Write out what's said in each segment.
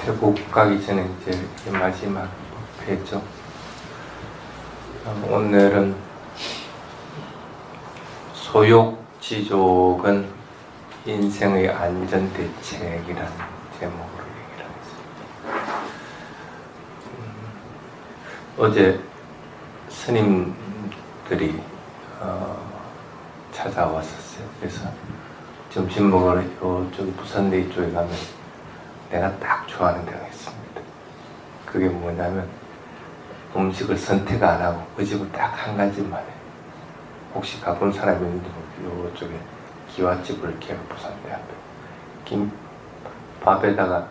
태국 가기 전에 이제 마지막 회죠. 오늘은 소욕지족은 인생의 안전대책이라는 제목으로 얘기를 하겠습니다. 어제 스님들이 찾아왔었어요. 그래서 점심 먹으러 저기 부산대 쪽에 가면 내가 딱 좋아하는 데가 있습니다. 그게 뭐냐면 음식을 선택 안 하고 그 집은 딱 한 가지만 해. 혹시 가본 사람이 있는지 요쪽에 기와집을 이렇게 부산대 앞에 김밥에다가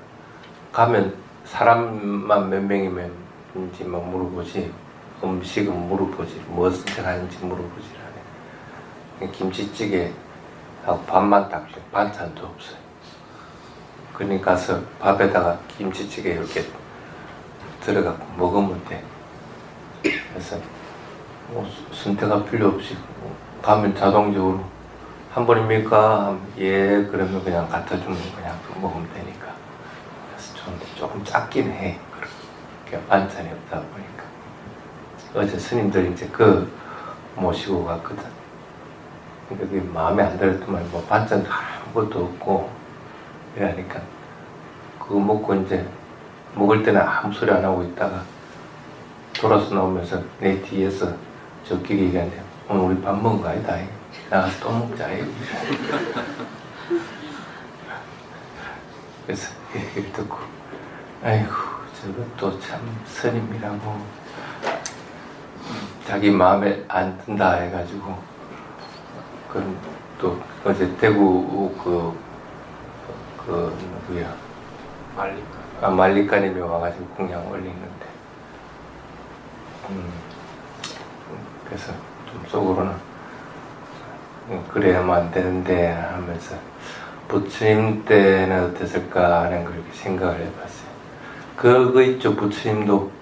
가면 사람만 몇 명이면인지만 물어보지 음식은 물어보지 뭐 선택하는지 물어보지 않아요. 김치찌개 하고 밥만 딱 줘요. 반찬도 없어요. 그러니까 가서 밥에다가 김치찌개 이렇게 들어가고 먹으면 돼. 그래서 뭐 선택할 필요 없이 가면 자동적으로 한 번입니까? 예, 그러면 그냥 갖다 주면 그냥 먹으면 되니까. 그래서 조금 작긴 해. 그렇게 반찬이 없다 보니까. 어제 스님들이 이제 그 모시고 갔거든. 그러니까 그게 마음에 안 들었더만 뭐 반찬도 아무것도 없고 이러니까 그거 먹고 이제 먹을 때는 아무 소리 안 하고 있다가 돌아서 나오면서 내 뒤에서 저끼리 얘기하는데 오늘 우리 밥 먹은 거 아니다. 나가서 또 먹자. 그래서 얘기를 듣고 아이고 저것도 참 스님이라고 자기 마음에 안 든다 해가지고 그럼 또 어제 대구 그 누구야 말리까님이 와가지고 공양 올리는데 그래서 좀 속으로는 그래야만 안 되는데 하면서 부처님 때는 어땠을까 하는 걸 이렇게 생각을 해봤어요. 그거 있죠. 부처님도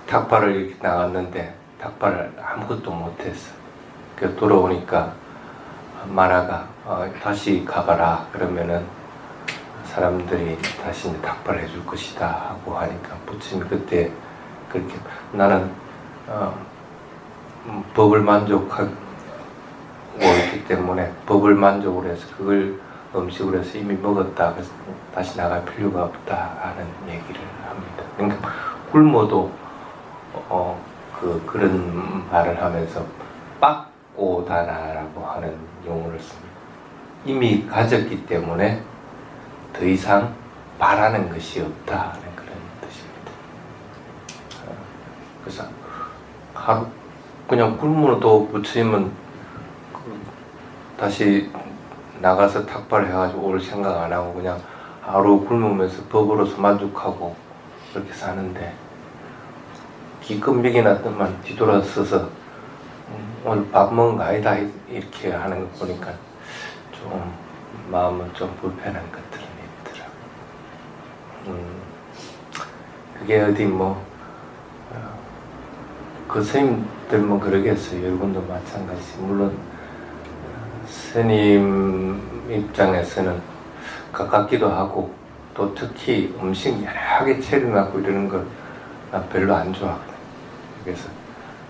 닭발을 이렇게 나갔는데 닭발을 아무것도 못했어. 그 돌아오니까 마라가 다시 가봐라 그러면은 사람들이 다시 이제 닭발을 해줄 것이다 하고 하니까 부처님이 그때 그렇게 나는 법을 만족하고 있기 때문에 법을 만족으로 해서 그걸 음식으로 해서 이미 먹었다 그래서 다시 나갈 필요가 없다 하는 얘기를 합니다. 그러니까 굶어도 그런 말을 하면서 빡고다나라고 하는 용어를 씁니다. 이미 가졌기 때문에 더 이상 바라는 것이 없다 하는 그런 뜻입니다. 그래서 하루 그냥 굶어도 부처님은 다시 나가서 탁발을 해가지고 올 생각 안 하고 그냥 하루 굶으면서 법으로서 만족하고 그렇게 사는데 기껏 났더만 뒤돌아서서 오늘 밥 먹은 거 아니다 이렇게 하는 거 보니까 좀 마음은 좀 불편한 것들은 있더라고요. 그게 어디 그 스님들만 그러겠어요. 여러분도 마찬가지. 물론 스님 입장에서는 가깝기도 하고 또 특히 음식 여러 개 차려놓고 이러는 걸 난 별로 안 좋아하거든. 그래서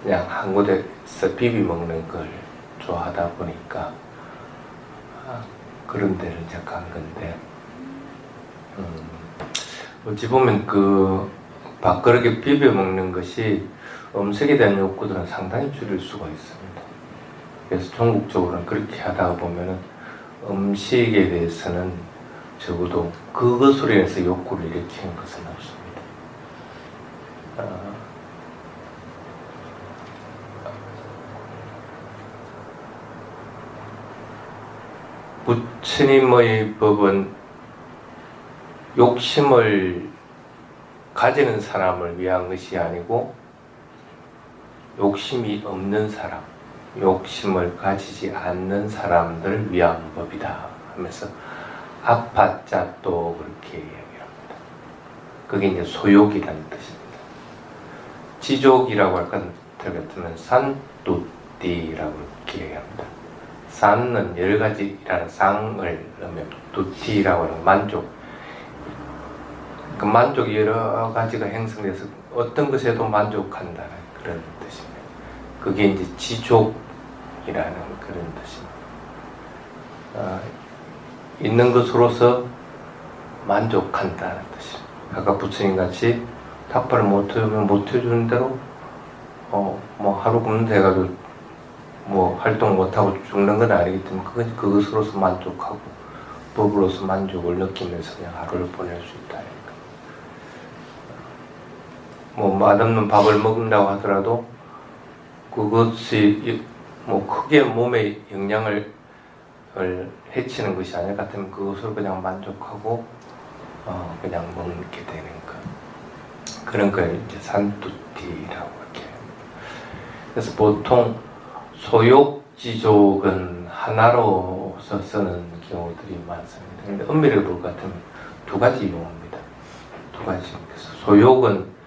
그냥 한 곳에서 비비 먹는 걸 좋아하다 보니까 그런 데를 이제 간 건데 어찌 보면 그 밥그릇에 비벼 먹는 것이 음식에 대한 욕구들은 상당히 줄일 수가 있습니다. 그래서 종국적으로는 그렇게 하다가 보면은 음식에 대해서는 적어도 그것으로 인해서 욕구를 일으키는 것은 없습니다. 부처님의 법은 욕심을 가지는 사람을 위한 것이 아니고 욕심이 없는 사람, 욕심을 가지지 않는 사람들 위한 법이다 하면서 아파자 또 그렇게 이야기합니다. 그게 이제 소욕이라는 뜻입니다. 지족이라고 할 것 같으면 산뚜띠라고 이렇게 얘기합니다. 산은 여러 가지라는 상을 넣으면 뚜띠라고 하는 만족, 그 만족이 여러 가지가 형성돼서 어떤 것에도 만족한다는 그런 뜻입니다. 그게 이제 지족이라는 그런 뜻입니다. 있는 것으로서 만족한다는 뜻입니다. 아까 부처님 같이 닭발을 못 해주면 못 해주는 대로 뭐 하루 굶는다 해가지고 뭐 활동 못하고 죽는 건 아니기 때문에 그것으로서 만족하고 법으로서 만족을 느끼면서 그냥 하루를 보낼 수 있다. 뭐 맛없는 밥을 먹는다고 하더라도 그것이 뭐 크게 몸에 영향을 해치는 것이 아닐 것 같으면 그것을 그냥 만족하고 그냥 먹게 되는 것. 그런 걸 이제 산투티라고 이렇게. 그래서 보통 소욕지족은 하나로서 쓰는 경우들이 많습니다. 근데 엄밀히 볼 것 같으면 두 가지 용어입니다. 두 가지. 그래서 소욕은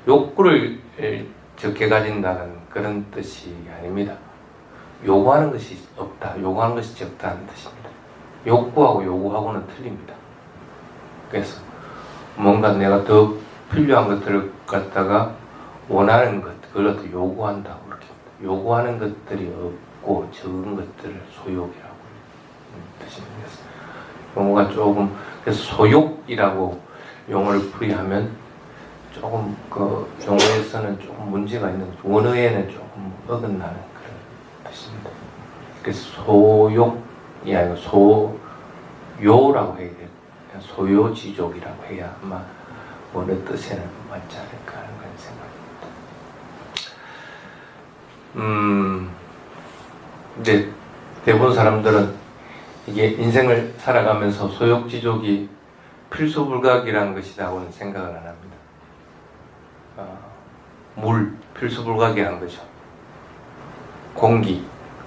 욕구를 적게 가진다는 그런 뜻이 아닙니다. 요구하는 것이 없다, 요구하는 것이 적다는 뜻입니다. 욕구하고 요구하고는 틀립니다. 그래서 뭔가 내가 더 필요한 것들을 갖다가 원하는 것, 그걸 또 요구한다고 그렇게 합니다. 요구하는 것들이 없고 적은 것들을 소욕이라고 뜻입니다. 그래서 용어가 조금, 그래서 소욕이라고 용어를 풀이하면 조금 그 용어에서는 조금 문제가 있는 거죠. 원어에는 조금 어긋나는 그런 뜻입니다. 그래서 소욕이 아니고 소요라고 해야 돼요. 소요지족이라고 해야 아마 원어 뜻에는 맞지 않을까 하는 그런 생각입니다. 근데 대부분 사람들은 이게 인생을 살아가면서 소욕지족이 필수불가결한 것이라고는 생각을 안 합니다. 물, 필수불가결한 거죠. 공기,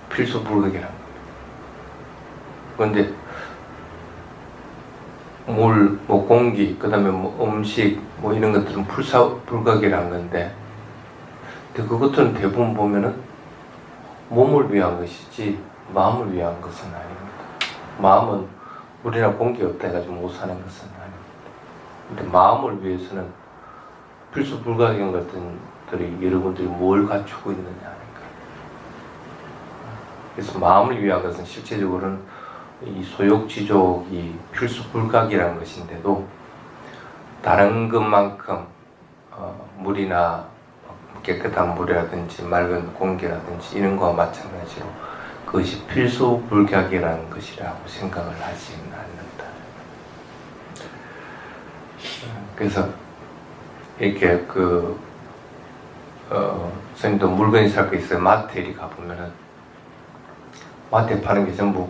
필수불가결한 겁니다. 그런데 물, 뭐 공기, 그 다음에 뭐 음식, 뭐 이런 것들은 불가결한 건데, 근데 그것들은 대부분 보면은 몸을 위한 것이지 마음을 위한 것은 아닙니다. 마음은 물이나 공기 없다 해가지고 못 사는 것은 아닙니다. 근데 마음을 위해서는 필수불가결한 것들이 여러분들이 뭘 갖추고 있느냐 하는 거. 그래서 마음을 위한 것은 실제적으로는 이 소욕지족이 필수불가결한 것인데도 다른 것만큼 물이나 깨끗한 물이라든지 맑은 공기라든지 이런 거와 마찬가지로 그것이 필수불가결한 것이라고 생각을 하지는 않는다. 그래서 이렇게 선생님도 물건이 살 거 있어요. 마트에 이렇게 가보면은 마트에 파는 게 전부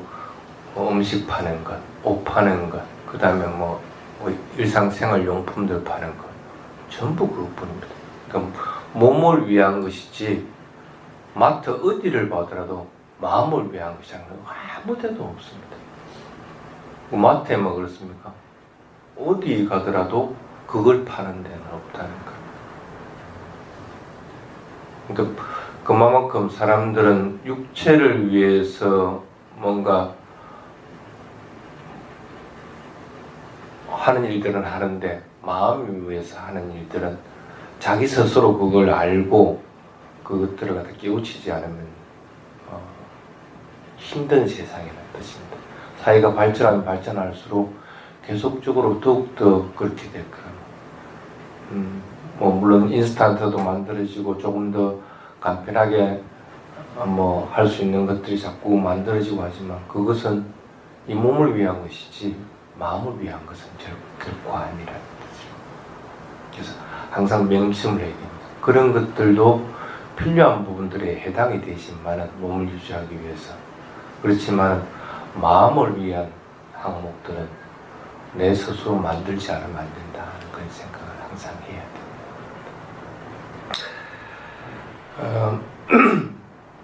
음식 파는 것, 옷 파는 것, 그 다음에 뭐 일상생활용품들 파는 것, 전부 그것뿐입니다. 그러니까 몸을 위한 것이지 마트 어디를 봐더라도 마음을 위한 것이 아무 데도 없습니다. 마트에만 그렇습니까? 어디 가더라도 그걸 파는 데는 없다는 거. 그러니까 그만큼 사람들은 육체를 위해서 뭔가 하는 일들은 하는데 마음을 위해서 하는 일들은 자기 스스로 그걸 알고 그것들을 갖다 깨우치지 않으면 힘든 세상이라는 뜻입니다. 사회가 발전하면 발전할수록 계속적으로 더욱더 그렇게 될 거예요. 뭐 물론 인스턴트도 만들어지고 조금 더 간편하게 뭐 할 수 있는 것들이 자꾸 만들어지고 하지만 그것은 이 몸을 위한 것이지 마음을 위한 것은 결코 아니라는 뜻이죠. 그래서 항상 명심을 해야 됩니다. 그런 것들도 필요한 부분들에 해당이 되지만은 몸을 유지하기 위해서 그렇지만 마음을 위한 항목들은 내 스스로 만들지 않으면 안 된다 하는 그런 생각을 항상 해야 됩니다.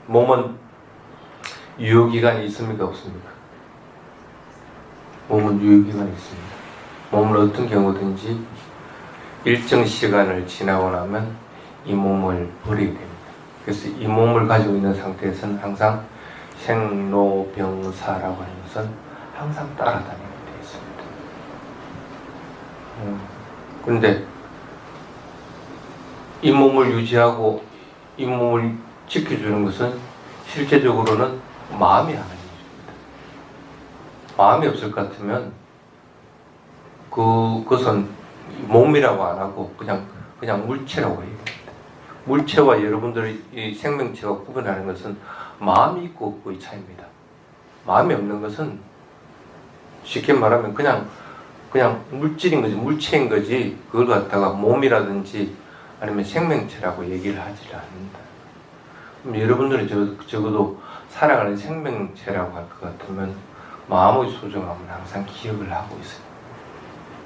몸은 유효기간이 있습니까? 없습니까? 몸은 유효기간이 있습니다. 몸은 어떤 경우든지 일정 시간을 지나고 나면 이 몸을 버리게 됩니다. 그래서 이 몸을 가지고 있는 상태에서는 항상 생로병사라고 하는 것은 항상 따라다니게 되어 있습니다. 그런데 이 몸을 유지하고 이 몸을 지켜주는 것은 실제적으로는 마음이 하는 일입니다. 마음이 없을 것 같으면 그것은 몸이라고 안 하고 그냥 물체라고 해요. 물체와 여러분들의 이 생명체가 구분하는 것은 마음이 있고 없고의 차이입니다. 마음이 없는 것은 쉽게 말하면 그냥 물질인 거지, 물체인 거지, 그걸 갖다가 몸이라든지 아니면 생명체라고 얘기를 하지 않는다. 그럼 여러분들이 적어도 살아가는 생명체라고 할 것 같으면 마음의 소중함을 항상 기억을 하고 있어요.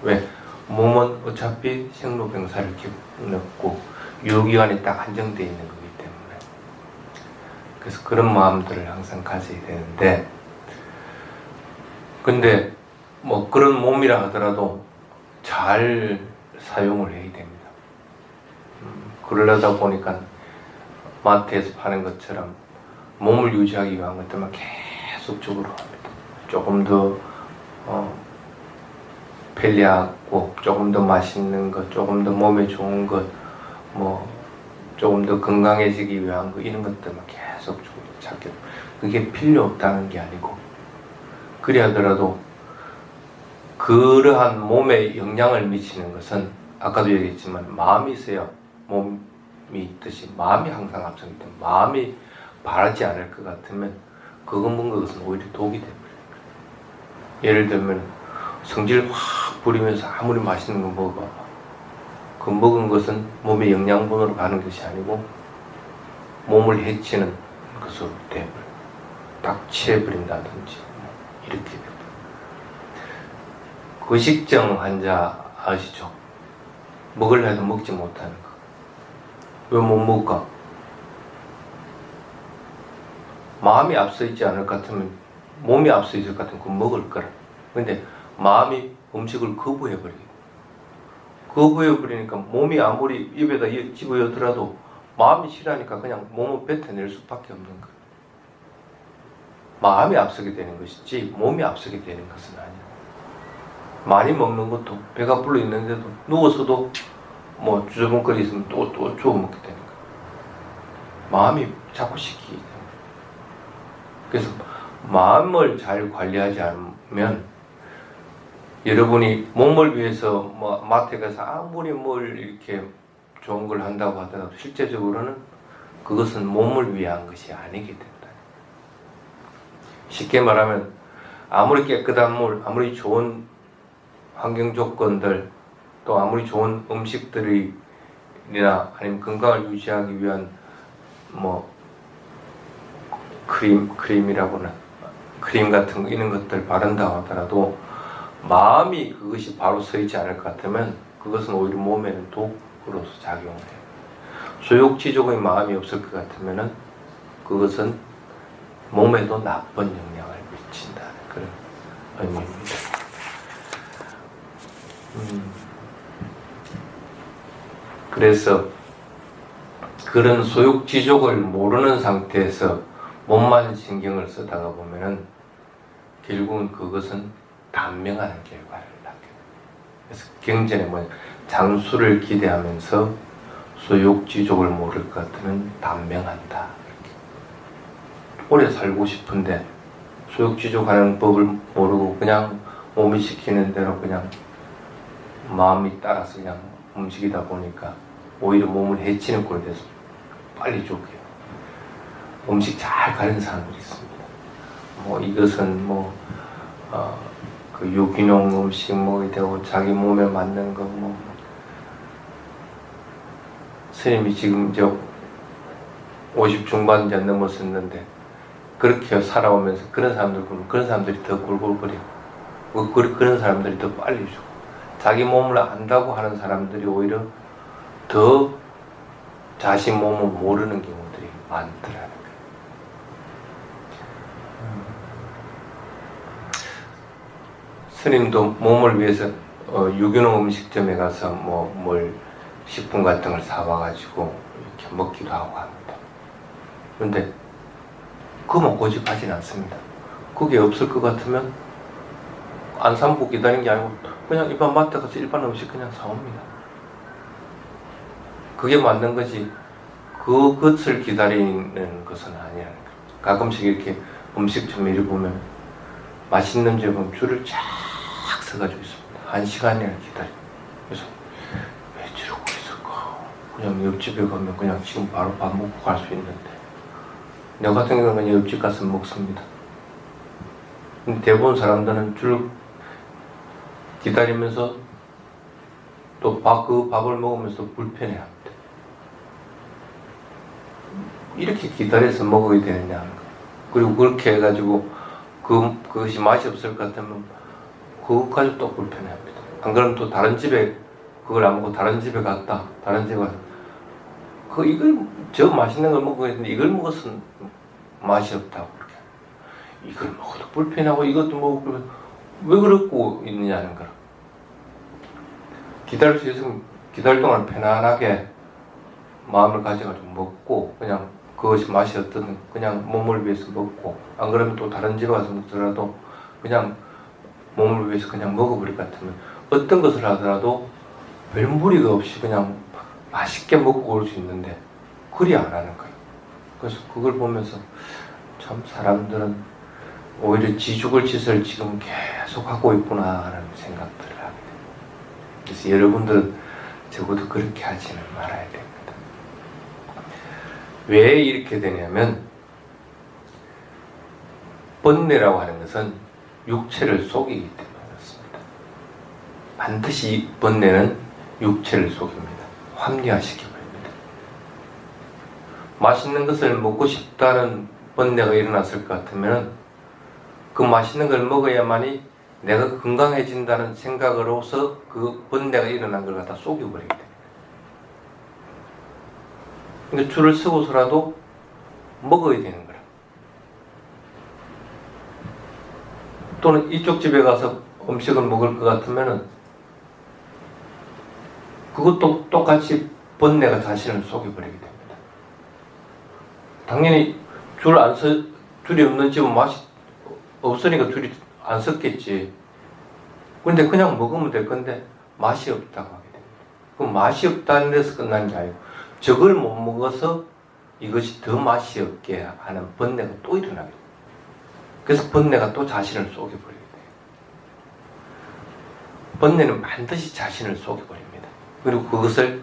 왜? 몸은 어차피 생로병사를 겪고 유효기간이 딱 한정되어 있는 거기 때문에. 그래서 그런 마음들을 항상 가져야 되는데, 근데 뭐 그런 몸이라 하더라도 잘 사용을 해야 됩니다. 그러려다 보니까 마트에서 파는 것처럼 몸을 유지하기 위한 것들만 계속적으로 합니다. 조금 더 편리하고 조금 더 맛있는 것, 조금 더 몸에 좋은 것, 뭐 조금 더 건강해지기 위한 것, 이런 것들만 계속 찾게. 그게 필요 없다는 게 아니고, 그래 하더라도 그러한 몸에 영향을 미치는 것은 아까도 얘기했지만 마음이 있어야 몸이 있듯이 마음이 항상 앞서기 때문에, 마음이 바라지 않을 것 같으면 그거 먹는 것은 오히려 독이 됩니다. 예를 들면 성질 확 부리면서 아무리 맛있는 거 먹어봐, 그 먹은 것은 몸의 영양분으로 가는 것이 아니고 몸을 해치는 것으로 돼버려. 딱 취해버린다든지 이렇게 돼버려. 거식증 환자 아시죠? 먹으려 해도 먹지 못하는 거. 왜 못 먹을까? 마음이 앞서 있지 않을 것 같으면, 몸이 앞서 있을 것 같으면 그거 먹을 거라. 근데 마음이 음식을 거부해버리니까 몸이 아무리 입에다 집어넣더라도 마음이 싫으니까 그냥 몸을 뱉어낼 수밖에 없는 거예요. 마음이 앞서게 되는 것이지 몸이 앞서게 되는 것은 아니에요. 많이 먹는 것도 배가 불러 있는데도 누워서도 뭐 주저먹거리 있으면 또 주워 먹게 되는 거예요. 마음이 자꾸 시키기 때문에. 그래서 마음을 잘 관리하지 않으면, 여러분이 몸을 위해서 뭐 마트에 가서 아무리 뭘 이렇게 좋은 걸 한다고 하더라도 실제적으로는 그것은 몸을 위한 것이 아니게 된다. 쉽게 말하면 아무리 깨끗한 물, 아무리 좋은 환경 조건들, 또 아무리 좋은 음식들이나 아니면 건강을 유지하기 위한 뭐 크림이라거나 크림 같은 거, 이런 것들 바른다고 하더라도 마음이 그것이 바로 서 있지 않을 것 같으면 그것은 오히려 몸에는 독으로서 작용해요. 소욕지족의 마음이 없을 것 같으면은 그것은 몸에도 나쁜 영향을 미친다는 그런 의미입니다. 그래서 그런 소욕지족을 모르는 상태에서 몸만 신경을 쓰다가 보면은 결국은 그것은 단명하는 결과를 낳게 됩니다. 그래서 경전에 뭐냐, 장수를 기대하면서 소욕지족을 모를 것 같으면 단명한다. 이렇게. 오래 살고 싶은데 소욕지족하는 법을 모르고 그냥 몸이 시키는 대로 그냥 마음이 따라서 그냥 움직이다 보니까 오히려 몸을 해치는 꼴이 돼서 빨리 죽게요. 음식 잘 가리는 사람들이 있습니다. 뭐 이것은 그 유기농 음식 먹어야 되고 자기 몸에 맞는 거 뭐. 스님이 지금 이제 50 중반 이제 넘었었는데 그렇게 살아오면서 그런 사람들이 더 골골거려. 그런 사람들이 더 빨리 죽어. 자기 몸을 안다고 하는 사람들이 오히려 더 자신 몸을 모르는 경우들이 많더라고요. 스님도 몸을 위해서 유기농 음식점에 가서 뭘 식품 같은 걸 사와가지고 이렇게 먹기도 하고 합니다. 그런데 그만 고집하지는 않습니다. 그게 없을 것 같으면 안 사 먹고 기다리는 게 아니고 그냥 일반 마트 가서 일반 음식 그냥 사옵니다. 그게 맞는 거지 그것을 기다리는 것은 아니라는 거예요. 가끔씩 이렇게 음식점 이리 보면 맛있는 집에 보면 줄을 쫙 서가지고 있습니다. 1시간이나 기다려. 그래서 왜 저러고 있을까? 그냥 옆집에 가면 그냥 지금 바로 밥 먹고 갈 수 있는데 내 같은 경우는 옆집 가서 먹습니다. 근데 대부분 사람들은 줄 기다리면서 또 그 밥을 먹으면서 불편해합니다. 이렇게 기다려서 먹어야 되느냐 하는 거. 그리고 그렇게 해가지고 그것이 맛이 없을 것 같으면 그것까지 또 불편해합니다. 안 그러면 또 다른 집에 그걸 안 먹고 다른 집에 갔다. 다른 집에 가서 이걸 저 맛있는 걸 먹어야 되는데 이걸 먹어서는 맛이 없다고 그렇게. 이걸 먹어도 불편하고 이것도 먹고 왜 그러고 있느냐는 거라. 기다릴 수 있으면 기다릴 동안 편안하게 마음을 가져가지고 먹고 그냥 그것이 맛이 어떤 그냥 몸을 위해서 먹고 안 그러면 또 다른 집에 가서 먹더라도 그냥 몸을 위해서 그냥 먹어버릴 것 같으면 어떤 것을 하더라도 별 무리가 없이 그냥 맛있게 먹고 올 수 있는데 그리 안 하는 거예요. 그래서 그걸 보면서 참 사람들은 오히려 지죽을 짓을 지금 계속 하고 있구나 하는 생각들을 하게 됩니다. 그래서 여러분들은 적어도 그렇게 하지는 말아야 됩니다. 왜 이렇게 되냐면 번뇌라고 하는 것은 육체를 속이기 때문에 그렇습니다. 반드시 번뇌는 육체를 속입니다. 합리화시켜버립니다. 맛있는 것을 먹고 싶다는 번뇌가 일어났을 것 같으면 그 맛있는 걸 먹어야만이 내가 건강해진다는 생각으로서 그 번뇌가 일어난 걸 갖다 속여버리게 됩니다. 그러니까 줄을 서고서라도 먹어야 되는 거라. 또는 이쪽 집에 가서 음식을 먹을 것 같으면은 그것도 똑같이 번뇌가 자신을 속여버리게 됩니다. 당연히 줄이 없는 집은 맛이 없으니까 줄이 안 섰겠지. 근데 그냥 먹으면 될 건데 맛이 없다고 하게 됩니다. 그럼 맛이 없다는 데서 끝나는 게 아니고 저걸 못 먹어서 이것이 더 맛이 없게 하는 번뇌가 또 일어나게 됩니다. 그래서 번뇌가 또 자신을 속여버리게 돼요. 번뇌는 반드시 자신을 속여버립니다. 그리고 그것을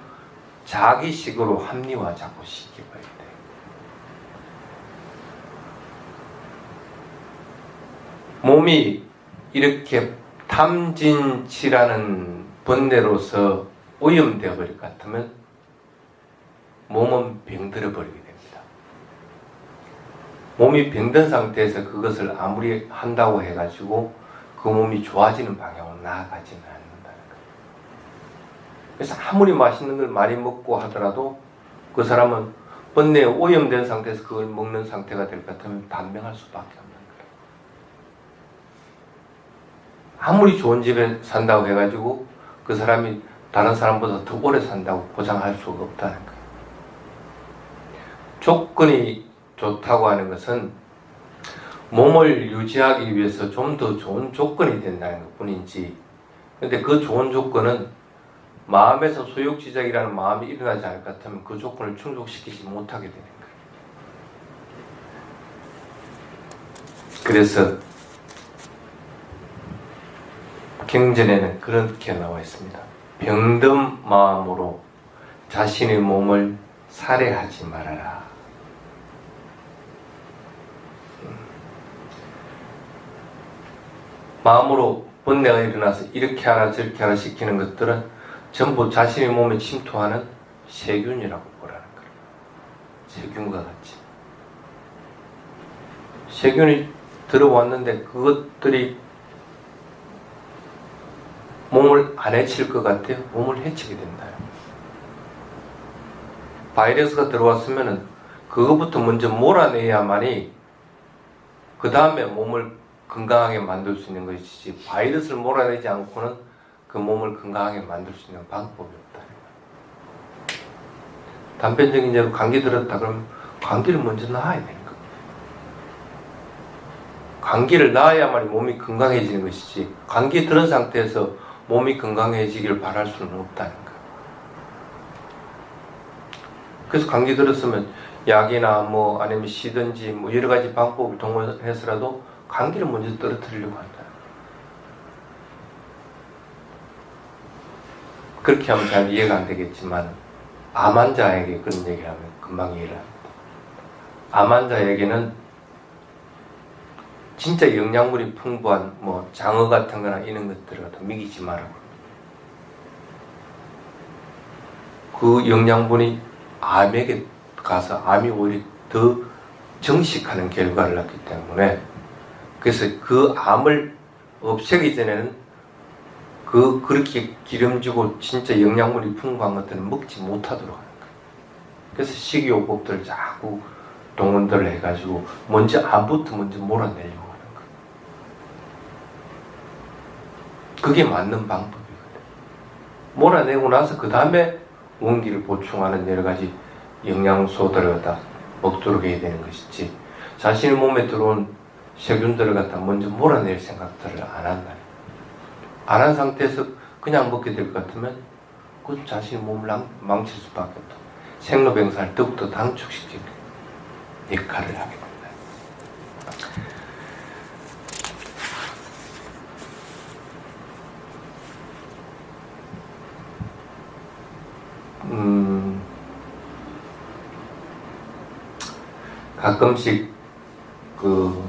자기식으로 합리화 자꾸 시켜버리게 돼요. 몸이 이렇게 탐진치라는 번뇌로서 오염되어 버릴 것 같으면 몸은 병들어 버리게 됩니다. 몸이 병든 상태에서 그것을 아무리 한다고 해가지고 그 몸이 좋아지는 방향으로 나아가지는 않는다는 거예요. 그래서 아무리 맛있는 걸 많이 먹고 하더라도 그 사람은 번뇌에 오염된 상태에서 그걸 먹는 상태가 될 것 같으면 단명할 수밖에 없는 거예요. 아무리 좋은 집에 산다고 해가지고 그 사람이 다른 사람보다 더 오래 산다고 보장할 수가 없다는 거예요. 조건이 좋다고 하는 것은 몸을 유지하기 위해서 좀 더 좋은 조건이 된다는 것 뿐이지, 근데 그 좋은 조건은 마음에서 소욕지작이라는 마음이 일어나지 않을 것 같으면 그 조건을 충족시키지 못하게 되는 거예요. 그래서 경전에는 그렇게 나와 있습니다. 병든 마음으로 자신의 몸을 살해하지 말아라. 마음으로 번뇌가 일어나서 이렇게 하라 저렇게 하라 시키는 것들은 전부 자신의 몸에 침투하는 세균이라고 보라는 거예요. 세균과 같이. 세균이 들어왔는데 그것들이 몸을 안 해칠 것 같아요. 몸을 해치게 된다요. 바이러스가 들어왔으면은 그것부터 먼저 몰아내야만이 그 다음에 몸을 건강하게 만들 수 있는 것이지, 바이러스를 몰아내지 않고는 그 몸을 건강하게 만들 수 있는 방법이 없다. 단편적인 예로 감기 들었다 그러면 감기를 먼저 놔야 되는 겁니다. 감기를 놔야만 몸이 건강해지는 것이지, 감기 들은 상태에서 몸이 건강해지기를 바랄 수는 없다는 거예요. 그래서 감기 들었으면 약이나 뭐 아니면 쉬든지 뭐 여러 가지 방법을 동원해서라도 감기를 먼저 떨어뜨리려고 한다. 그렇게 하면 잘 이해가 안 되겠지만 암 환자에게 그런 얘기를 하면 금방 이해를 합니다. 암 환자에게는 진짜 영양분이 풍부한 뭐 장어 같은 거나 이런 것들을 갖다 먹이지 말라고. 그 영양분이 암에게 가서 암이 오히려 더 정식하는 결과를 낳기 때문에, 그래서 그 암을 없애기 전에는 그렇게 기름지고 진짜 영양분이 풍부한 것들은 먹지 못하도록 하는 거예요. 그래서 식이요법들을 자꾸 동원들을 해가지고 먼저 암부터 먼저 몰아내려고 하는 거예요. 그게 맞는 방법이거든요. 몰아내고 나서 그 다음에 원기를 보충하는 여러 가지 영양소들을 갖다 먹도록 해야 되는 것이지, 자신의 몸에 들어온 세균들을 갖다 먼저 몰아낼 생각들을 안 한다. 안 한 상태에서 그냥 먹게 될 것 같으면 그건 자신의 몸을 망칠 수밖에 없다. 생로병사를 더욱더 단축시키는 역할을 하게 됩니다. 가끔씩 그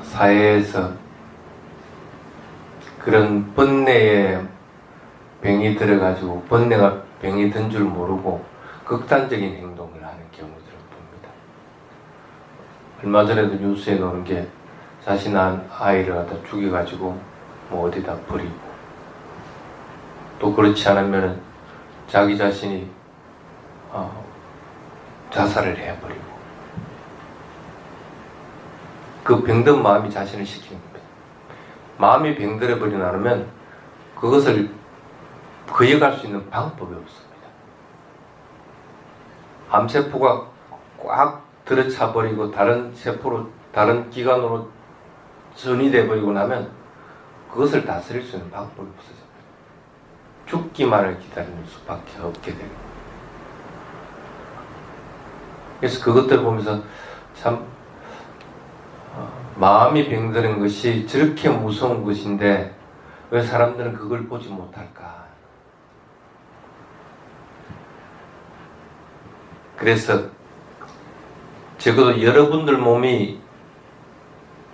사회에서 그런 번뇌에 병이 들어가지고 번뇌가 병이 든 줄 모르고 극단적인 행동을 하는 경우들을 봅니다. 얼마 전에도 뉴스에 나오는 게 자신 한 아이를 갖다 죽여가지고 뭐 어디다 버리고, 또 그렇지 않으면 자기 자신이 자살을 해버리고, 그 병든 마음이 자신을 시키는 겁니다. 마음이 병들어 버리고 나면 그것을 거역할 수 있는 방법이 없습니다. 암세포가 꽉 들어차 버리고 다른 세포로, 다른 기관으로 전이돼 버리고 나면 그것을 다스릴 수 있는 방법이 없어져요. 죽기만을 기다리는 수밖에 없게 되고, 그래서 그것들을 보면서 참 마음이 병드는 것이 저렇게 무서운 것인데 왜 사람들은 그걸 보지 못할까? 그래서 적어도 여러분들 몸이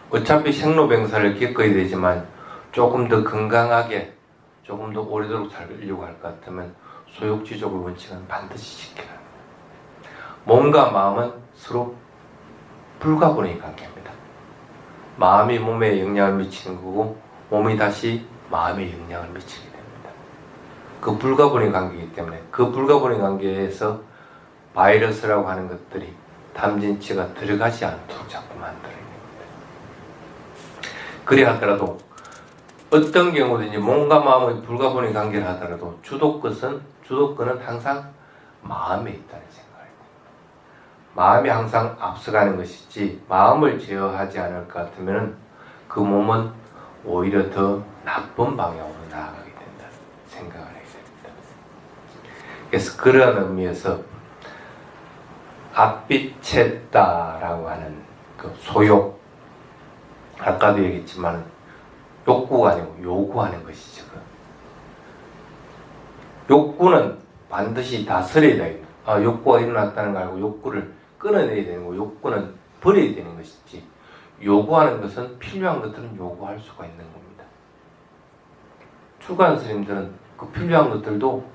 어차피 생로병사를 겪어야 되지만 조금 더 건강하게, 조금 더 오래도록 살려고 할 것 같으면 소욕지족의 원칙은 반드시 지켜라. 몸과 마음은 서로 불가분의 관계입니다. 마음이 몸에 영향을 미치는 거고 몸이 다시 마음에 영향을 미치게 됩니다. 그 불가분의 관계이기 때문에 그 불가분의 관계에서 바이러스라고 하는 것들이 탐진치가 들어가지 않도록 자꾸 만들어야 됩니다. 그래 하더라도 어떤 경우든지 몸과 마음의 불가분의 관계를 하더라도 주도권은 항상 마음에 있다는 생각입니다. 마음이 항상 앞서가는 것이지 마음을 제어하지 않을 것 같으면 그 몸은 오히려 더 나쁜 방향으로 나아가게 된다 생각을 해야 됩니다. 그래서 그런 의미에서 앞비챘다라고 하는 그 소욕, 아까도 얘기했지만 욕구가 아니고 요구하는 것이죠. 욕구는 반드시 다스려야 돼요. 욕구가 일어났다는 거 알고 욕구를 끊어내야 되는 거고, 욕구는 버려야 되는 것이지, 요구하는 것은 필요한 것들은 요구할 수가 있는 겁니다. 출가한 스님들은 그 필요한 것들도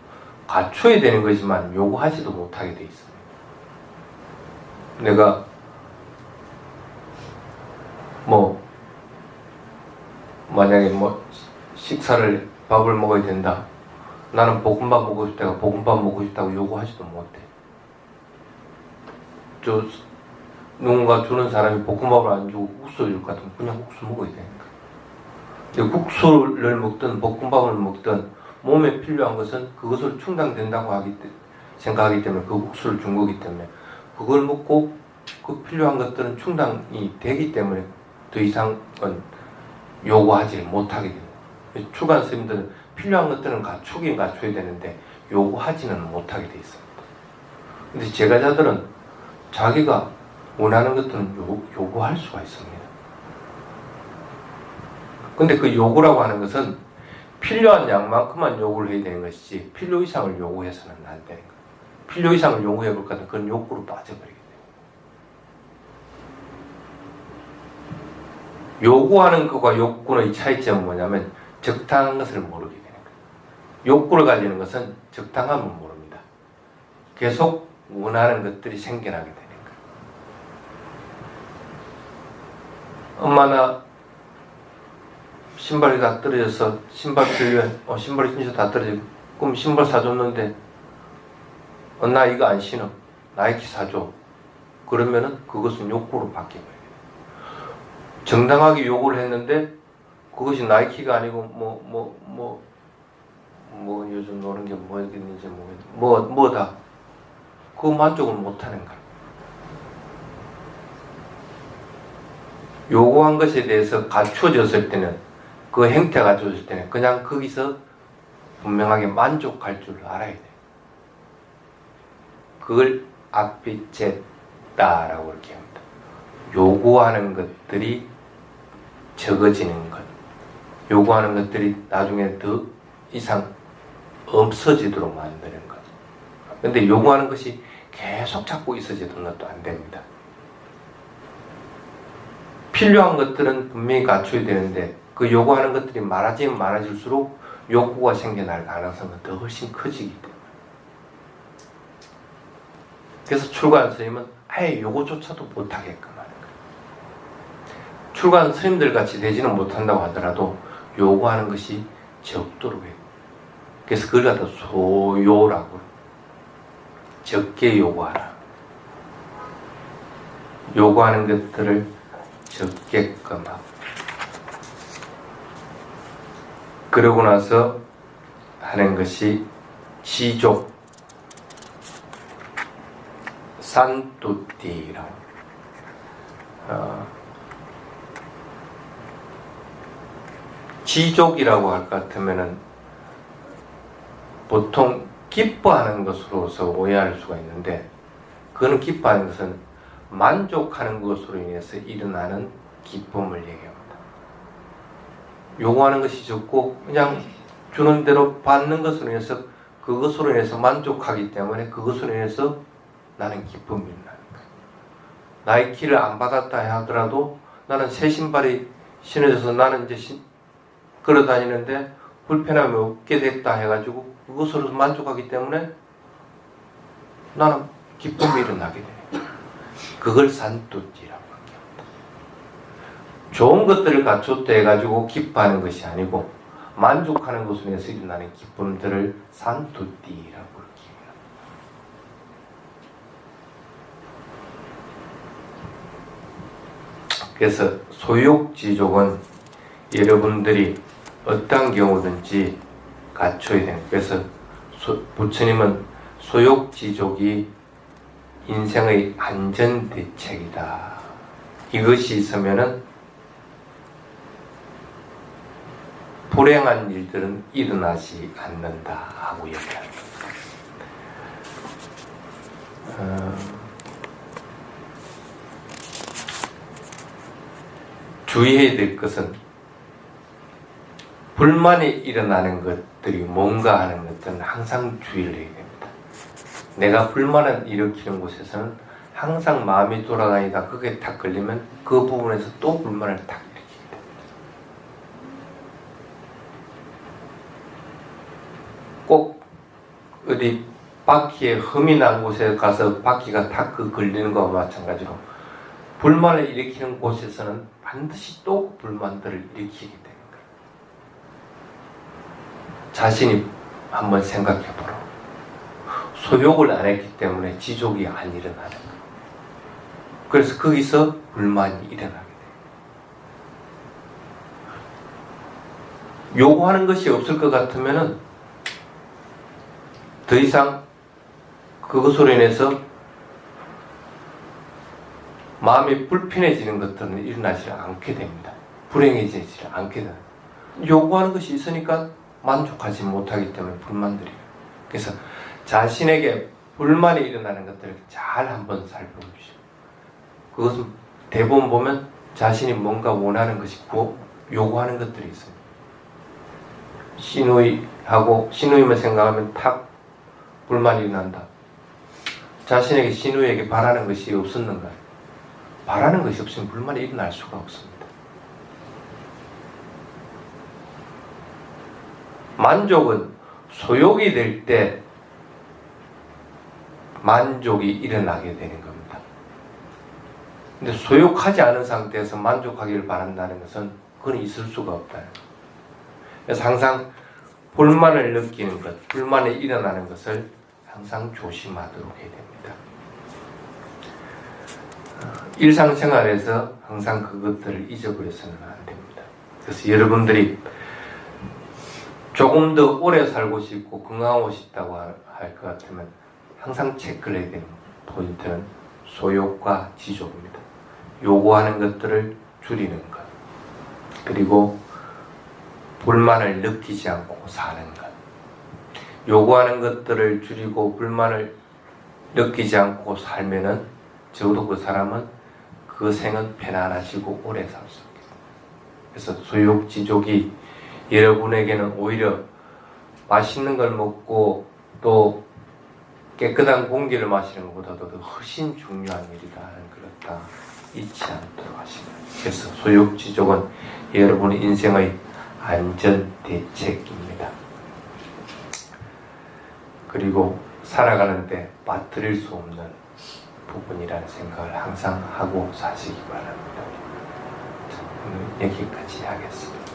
갖춰야 되는 거지만 요구하지도 못하게 돼 있습니다. 내가 만약에 식사를, 밥을 먹어야 된다. 나는 볶음밥 먹고 싶다가 볶음밥 먹고 싶다고 요구하지도 못해. 누군가 주는 사람이 볶음밥을 안 주고 국수를 줄 것 같으면 그냥 국수 먹어야 되니까. 근데 국수를 먹든 볶음밥을 먹든 몸에 필요한 것은 그것을 충당된다고 생각하기 때문에 그 국수를 준 거기 때문에 그걸 먹고 그 필요한 것들은 충당이 되기 때문에 더 이상은 요구하지 못하게 됩니다. 출가한 스님들은 필요한 것들은 갖춰야 되는데 요구하지는 못하게 돼 있습니다. 근데 제가자들은 자기가 원하는 것들은 요구할 수가 있습니다. 근데 그 요구라고 하는 것은 필요한 양만큼만 요구를 해야 되는 것이지 필요 이상을 요구해서는 안 되는 거예요. 필요 이상을 요구해 볼까 하면 그건 욕구로 빠져버리게 돼요. 요구하는 것과 욕구의 차이점은 뭐냐면 적당한 것을 모르게 되는 거예요. 욕구를 가지는 것은 적당함을 모릅니다. 계속 원하는 것들이 생겨나게 되는 거예요. 엄마 나 신발이 다 떨어져서 신발 필요해. 신발이 진짜 다 떨어지고 그럼 신발 사줬는데 나 이거 안 신어. 나이키 사줘. 그러면은 그것은 욕구로 바뀌어버려요. 정당하게 요구를 했는데 그것이 나이키가 아니고 요즘 노는 게 뭐겠는지 모르겠는데 뭐다. 그 만족을 못하는 거야. 요구한 것에 대해서 갖추어졌을 때는 그 행태가 갖춰졌을 때는 그냥 거기서 분명하게 만족할 줄 알아야 돼. 그걸 아피체다라고 이렇게 합니다. 요구하는 것들이 적어지는 것, 요구하는 것들이 나중에 더 이상 없어지도록 만드는 것. 근데 요구하는 것이 계속 자꾸 있어지는 것도 안 됩니다. 필요한 것들은 분명히 갖춰야 되는데 그 요구하는 것들이 많아지면 많아질수록 욕구가 생겨날 가능성은 더 훨씬 커지기 때문에. 그래서 출가한 스님은 아예 요거조차도 못하게끔 하는 거예요. 출가한 스님들 같이 되지는 못한다고 하더라도 요구하는 것이 적도록 해요. 그래서 그걸 갖다 소요라고 적게 요구하라. 요구하는 것들을 적게끔 하고 그러고 나서 하는 것이 지족 산뚜띠라고 지족이라고 할 것 같으면은 보통 기뻐하는 것으로서 오해할 수가 있는데 그거는 기뻐하는 것은 만족하는 것으로 인해서 일어나는 기쁨을 얘기합니다. 요구하는 것이 적고 그냥 주는 대로 받는 것으로 인해서 그것으로 인해서 만족하기 때문에 그것으로 인해서 나는 기쁨이 일어나는 거예요. 나이키를 안 받았다 하더라도 나는 새 신발이 신어져서 나는 이제 걸어 다니는데 불편함이 없게 됐다 해가지고 그것으로 만족하기 때문에 나는 기쁨이 일어나게 돼요. 그걸 산뚜띠라고 합니다. 좋은 것들을 갖췄다 해가지고 기뻐하는 것이 아니고 만족하는 것으로 인해서 일어나는 기쁨들을 산뚜띠라고 그렇게 합니다. 그래서 소욕지족은 여러분들이 어떤 경우든지 갖춰야 되는. 그래서 부처님은 소욕지족이 인생의 안전대책이다. 이것이 있으면은 불행한 일들은 일어나지 않는다 하고 얘기합니다. 주의해야 될 것은 불만이 일어나는 것들이 뭔가 하는 것들은 항상 주의를 해야 됩니다. 내가 불만을 일으키는 곳에서는 항상 마음이 돌아다니다 그게 탁 걸리면 그 부분에서 또 불만을 탁 일으키게 됩니다. 꼭 어디 바퀴에 흠이 난 곳에 가서 바퀴가 탁 걸리는 것과 마찬가지로 불만을 일으키는 곳에서는 반드시 또 불만들을 일으키게 됩니다. 자신이 한번 생각해 보라. 소욕을 안 했기 때문에 지족이 안 일어나는 거예요. 그래서 거기서 불만이 일어나게 돼요. 요구하는 것이 없을 것 같으면은 더 이상 그것으로 인해서 마음이 불편해지는 것들은 일어나지 않게 됩니다. 불행해지지 않게 됩니다. 요구하는 것이 있으니까 만족하지 못하기 때문에 불만들이에요. 그래서 자신에게 불만이 일어나는 것들을 잘 한번 살펴보십시오. 그것은 대부분 보면 자신이 뭔가 원하는 것이 있고 요구하는 것들이 있습니다. 신우임을 생각하면 탁 불만이 일어난다. 자신에게 신우에게 바라는 것이 없었는가? 바라는 것이 없으면 불만이 일어날 수가 없습니다. 만족은 소욕이 될 때 만족이 일어나게 되는 겁니다. 근데 소욕하지 않은 상태에서 만족하기를 바란다는 것은 그건 있을 수가 없다. 그래서 항상 불만을 느끼는 것, 불만이 일어나는 것을 항상 조심하도록 해야 됩니다. 일상생활에서 항상 그것들을 잊어버려서는 안 됩니다. 그래서 여러분들이 조금 더 오래 살고 싶고 건강하고 싶다고 할 것 같으면 항상 체크를 해야 되는 포인트는 소욕과 지족입니다. 요구하는 것들을 줄이는 것, 그리고 불만을 느끼지 않고 사는 것. 요구하는 것들을 줄이고 불만을 느끼지 않고 살면은 적어도 그 사람은 그 생은 편안하시고 오래 살 수 있겠습니다. 그래서 소욕, 지족이 여러분에게는 오히려 맛있는 걸 먹고 또 깨끗한 공기를 마시는 것보다도 더 훨씬 중요한 일이다 하는 걸 다 잊지 않도록 하십니다. 그래서 소욕, 지족은 여러분의 인생의 안전 대책입니다. 그리고 살아가는데 빠뜨릴 수 없는 부분이라는 생각을 항상 하고 사시기 바랍니다. 오늘 여기까지 하겠습니다.